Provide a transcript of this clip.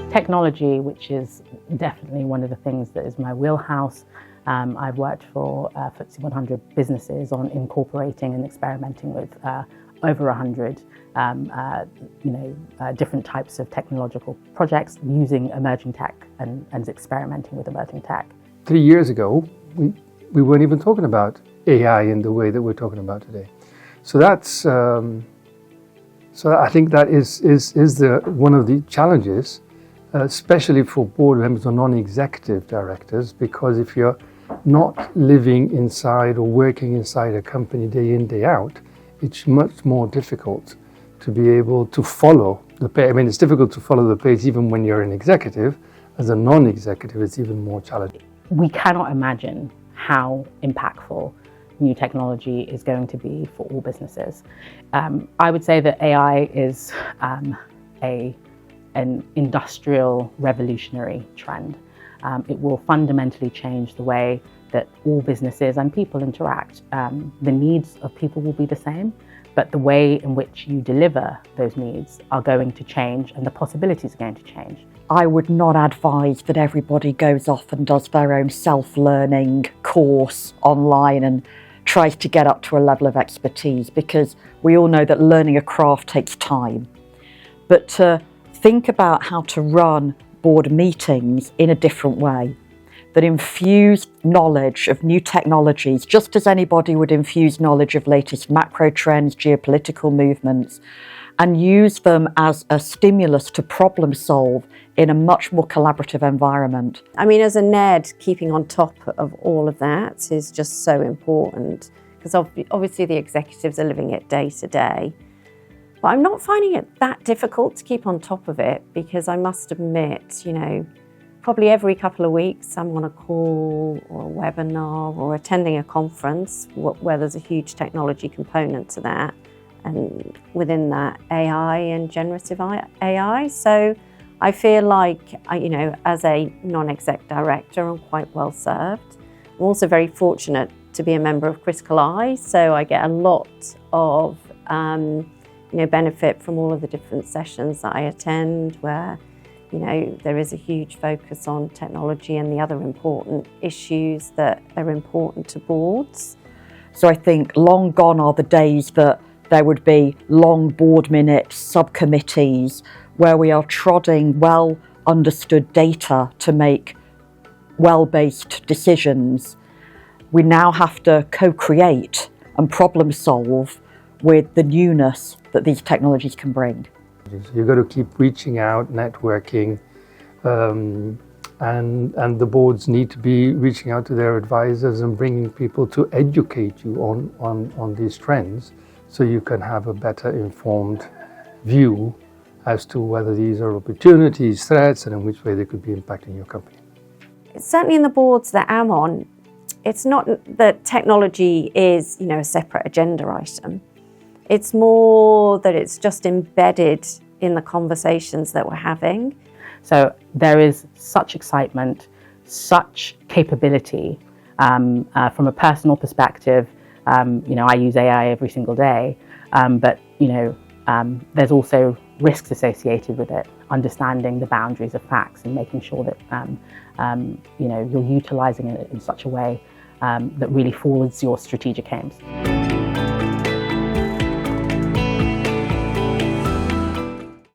Technology, which is definitely one of the things that is my wheelhouse. I've worked for FTSE 100 businesses on incorporating and experimenting with over 100 different types of technological projects using emerging tech and experimenting with emerging tech. 3 years ago, we weren't even talking about AI in the way that we're talking about today. So that's so I think that is one of the challenges, especially for board members or non-executive directors, because if you're not living inside or working inside a company day in, day out, it's much more difficult to be able to follow the pace. I mean, it's difficult to follow the pace even when you're an executive. As a non-executive, it's even more challenging. We cannot imagine how impactful new technology is going to be for all businesses. I would say that AI is an industrial revolutionary trend. It will fundamentally change the way that all businesses and people interact. The needs of people will be the same, but the way in which you deliver those needs are going to change and the possibilities are going to change. I would not advise that everybody goes off and does their own self-learning course online and tries to get up to a level of expertise, because we all know that learning a craft takes time. But to think about how to run board meetings in a different way, that infuse knowledge of new technologies, just as anybody would infuse knowledge of latest macro trends, geopolitical movements, and use them as a stimulus to problem solve in a much more collaborative environment. I mean, as a NED, keeping on top of all of that is just so important, because obviously the executives are living it day to day. But I'm not finding it that difficult to keep on top of it, because I must admit, probably every couple of weeks I'm on a call or a webinar or attending a conference where there's a huge technology component to that, and within that AI and generative AI. So I feel like, as a non-exec director, I'm quite well served. I'm also very fortunate to be a member of Critical Eye, so I get a lot of benefit from all of the different sessions that I attend, where there is a huge focus on technology and the other important issues that are important to boards. So I think long gone are the days that there would be long board minutes, subcommittees, where we are trotting well understood data to make well-based decisions. We now have to co-create and problem solve with the newness that these technologies can bring. You've got to keep reaching out, networking, and the boards need to be reaching out to their advisors and bringing people to educate you on these trends, so you can have a better informed view as to whether these are opportunities, threats, and in which way they could be impacting your company. Certainly in the boards that I'm on, it's not that technology is, a separate agenda item. It's more that it's just embedded in the conversations that we're having. So there is such excitement, such capability. From a personal perspective, I use AI every single day, but there's also risks associated with it. Understanding the boundaries of facts and making sure that you're utilising it in such a way that really forwards your strategic aims.